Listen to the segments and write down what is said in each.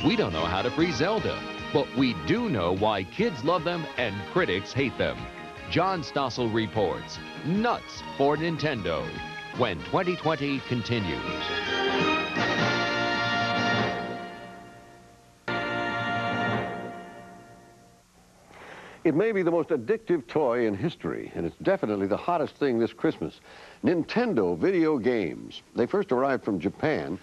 We don't know how to free Zelda, but we do know why kids love them and critics hate them. John Stossel reports, nuts for Nintendo, when 2020 continues. It may be the most addictive toy in history, and it's definitely the hottest thing this Christmas. Nintendo video games. They first arrived from Japan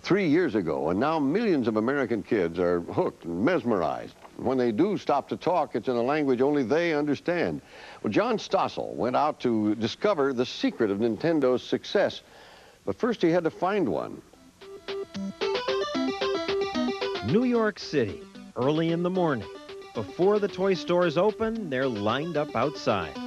3 years ago, and now millions of American kids are hooked and mesmerized. When they do stop to talk, it's in a language only they understand. Well, John Stossel went out to discover the secret of Nintendo's success, but first he had to find one. New York City, early in the morning. Before the toy stores open, they're lined up outside.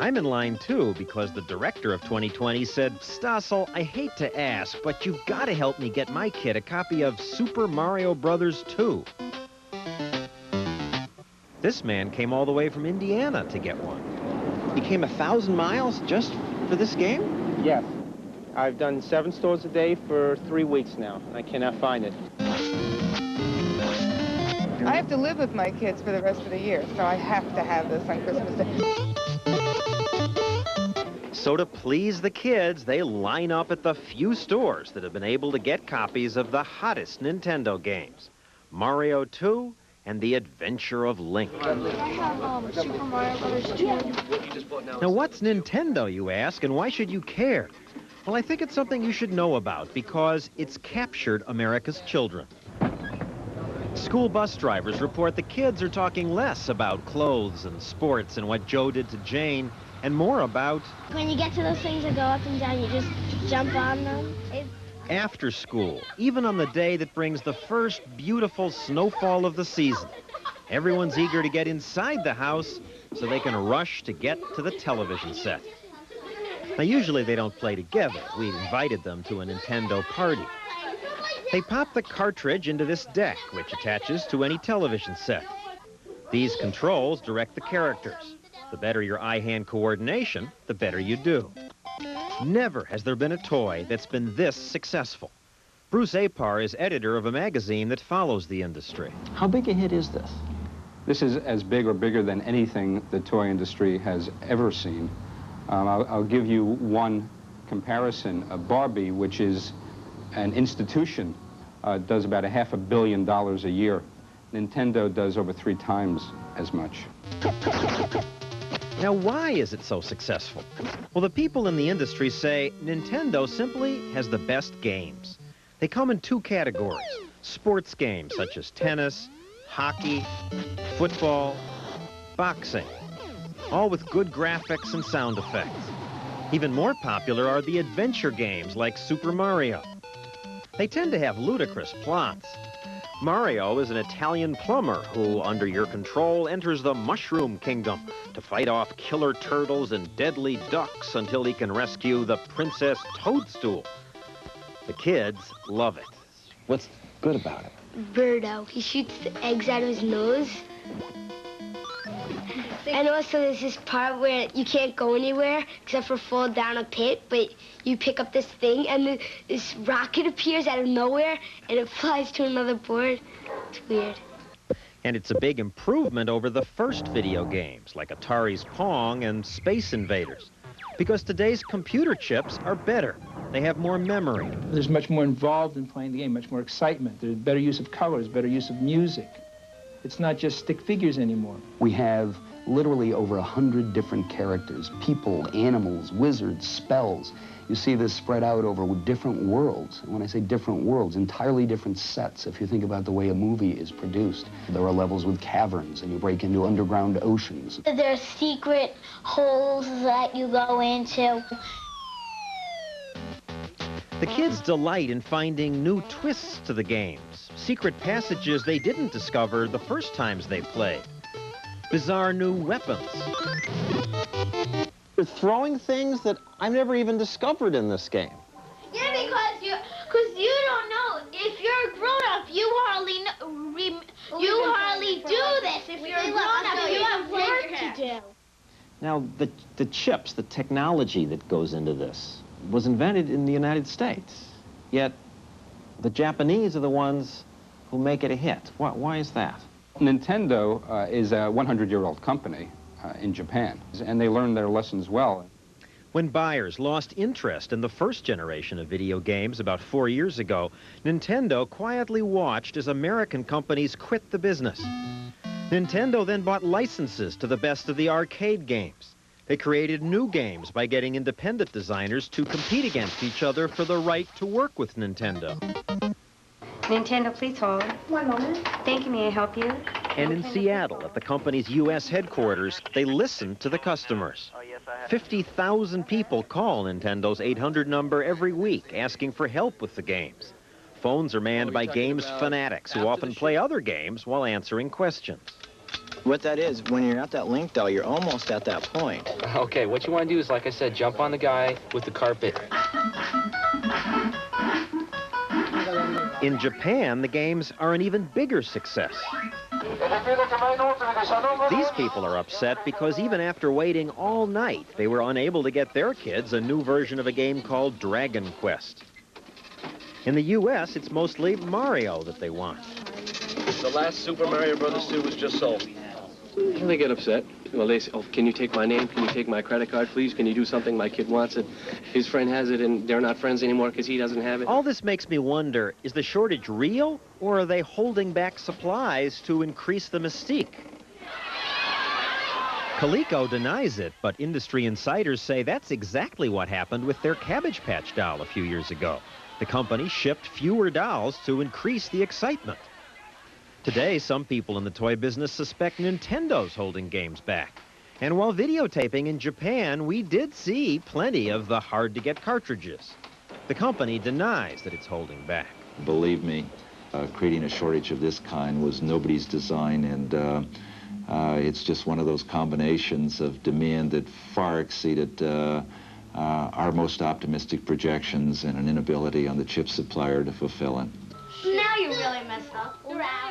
I'm in line too because the director of 2020 said, "Stossel, I hate to ask, but you've got to help me get my kid a copy of Super Mario Brothers 2. This man came all the way from Indiana to get one. He came 1,000 miles just for this game? Yes. I've done 7 stores a day for 3 weeks now, and I cannot find it. I have to live with my kids for the rest of the year, so I have to have this on Christmas Day. So to please the kids, they line up at the few stores that have been able to get copies of the hottest Nintendo games, Mario 2 and The Adventure of Link. I have Super Mario Brothers 2. Now what's Nintendo, you ask, and why should you care? Well, I think it's something you should know about because it's captured America's children. School bus drivers report the kids are talking less about clothes and sports and what Joe did to Jane, and more about... When you get to those things that go up and down, you just jump on them. After school, even on the day that brings the first beautiful snowfall of the season. Everyone's eager to get inside the house so they can rush to get to the television set. Now, usually they don't play together. We invited them to a Nintendo party. They pop the cartridge into this deck, which attaches to any television set. These controls direct the characters. The better your eye-hand coordination, the better you do. Never has there been a toy that's been this successful. Bruce Apar is editor of a magazine that follows the industry. How big a hit is this? This is as big or bigger than anything the toy industry has ever seen. I'll give you one comparison. Barbie, which is an institution, does about $500 million a year. Nintendo does over 3 times as much. Now, why is it so successful? Well, the people in the industry say Nintendo simply has the best games. They come in 2 categories. Sports games such as tennis, hockey, football, boxing, all with good graphics and sound effects. Even more popular are the adventure games like Super Mario. They tend to have ludicrous plots. Mario is an Italian plumber who, under your control, enters the Mushroom Kingdom to fight off killer turtles and deadly ducks until he can rescue the Princess Toadstool. The kids love it. What's good about it? Birdo. He shoots the eggs out of his nose. And also there's this part where you can't go anywhere except for fall down a pit, but you pick up this thing and this rocket appears out of nowhere and it flies to another board. It's weird. And it's a big improvement over the first video games like Atari's Pong and Space Invaders, because today's computer chips are better. They have more memory. There's much more involved in playing the game, much more excitement. There's better use of colors, better use of music. It's not just stick figures anymore. We have literally over 100 different characters, people, animals, wizards, spells. You see this spread out over different worlds. When I say different worlds, entirely different sets. If you think about the way a movie is produced, there are levels with caverns, and you break into underground oceans. There are secret holes that you go into. The kids delight in finding new twists to the games, secret passages they didn't discover the first times they played, bizarre new weapons. You're throwing things that I've never even discovered in this game. Yeah, because you don't know. If you're a grown-up, you hardly do this. If you're a grown-up, you have work to do. Now, the chips, the technology that goes into this, was invented in the United States. Yet, the Japanese are the ones who make it a hit. Why is that? Nintendo is a 100-year-old company in Japan, and they learned their lessons well. When buyers lost interest in the first generation of video games about 4 years ago, Nintendo quietly watched as American companies quit the business. Nintendo then bought licenses to the best of the arcade games. They created new games by getting independent designers to compete against each other for the right to work with Nintendo. Nintendo, please hold. One moment. Thank you. May I help you? And in Seattle, at the company's U.S. headquarters, they listened to the customers. 50,000 people call Nintendo's 800 number every week asking for help with the games. Phones are manned by games fanatics who often play other games while answering questions. What that is, when you're at that link, though, you're almost at that point. Okay, what you want to do is, like I said, jump on the guy with the carpet. In Japan, the games are an even bigger success. These people are upset because even after waiting all night, they were unable to get their kids a new version of a game called Dragon Quest. In the U.S., it's mostly Mario that they want. The last Super Mario Bros. 2 was just sold. Well, they get upset. Well, they say, oh, can you take my name? Can you take my credit card, please? Can you do something? My kid wants it. His friend has it, and they're not friends anymore because he doesn't have it. All this makes me wonder, is the shortage real, or are they holding back supplies to increase the mystique? Coleco denies it, but industry insiders say that's exactly what happened with their Cabbage Patch doll a few years ago. The company shipped fewer dolls to increase the excitement. Today, some people in the toy business suspect Nintendo's holding games back. And while videotaping in Japan, we did see plenty of the hard-to-get cartridges. The company denies that it's holding back. Believe me, creating a shortage of this kind was nobody's design, and it's just one of those combinations of demand that far exceeded our most optimistic projections and an inability on the chip supplier to fulfill it. Now you really messed up. You're out.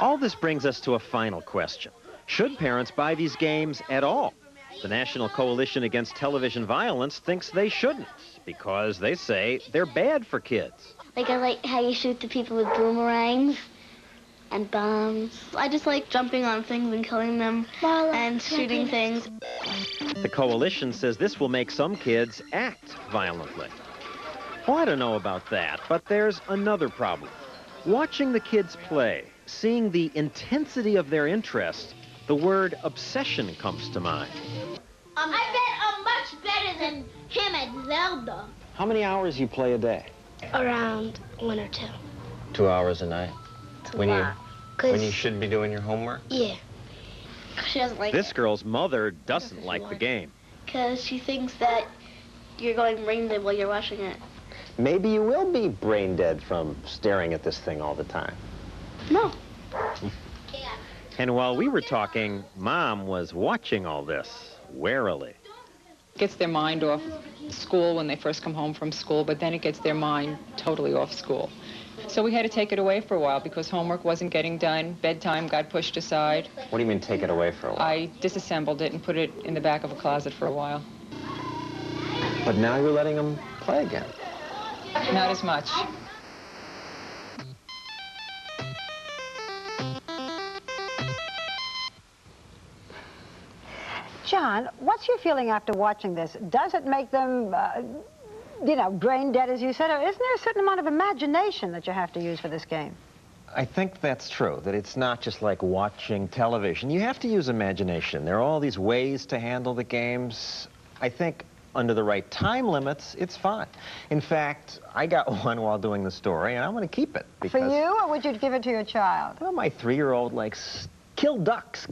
All this brings us to a final question. Should parents buy these games at all? The National Coalition Against Television Violence thinks they shouldn't because they say they're bad for kids. Like, I like how you shoot the people with boomerangs and bombs. I just like jumping on things and killing them and shooting things. The coalition says this will make some kids act violently. Well, I don't know about that, but there's another problem. Watching the kids play, seeing the intensity of their interest, the word obsession comes to mind. I bet I'm much better than him at Zelda. How many hours you play a day? Around 1 or 2. 2 hours a night. It's a When lot. you should be doing your homework? Yeah. She doesn't like This it. girl's mother doesn't like the game. Because she thinks that you're going brain dead while you're watching it. Maybe you will be brain dead from staring at this thing all the time. No. And while we were talking, Mom was watching all this warily. Gets their mind off school when they first come home from school, but then it gets their mind totally off school. So we had to take it away for a while because homework wasn't getting done, bedtime got pushed aside. What do you mean take it away for a while? I disassembled it and put it in the back of a closet for a while. But now you're letting them play again. Not as much. John, what's your feeling after watching this? Does it make them, you know, brain dead, as you said, or isn't there a certain amount of imagination that you have to use for this game? I think that's true, that it's not just like watching television. You have to use imagination. There are all these ways to handle the games. I think under the right time limits, it's fine. In fact, I got one while doing the story, and I'm going to keep it. For you, or would you give it to your child? Well, my 3-year-old likes kill ducks,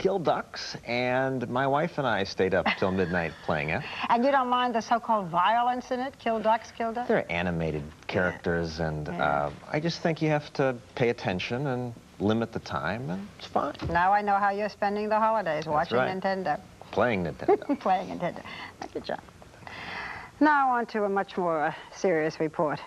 and my wife and I stayed up till midnight playing it. And you don't mind the so-called violence in it? Kill ducks, kill ducks? They're animated characters, and I just think you have to pay attention and limit the time, and it's fine. Now I know how you're spending the holidays, watching right. Nintendo. Playing Nintendo. Playing Nintendo. Thank you, John. Now on to a much more serious report.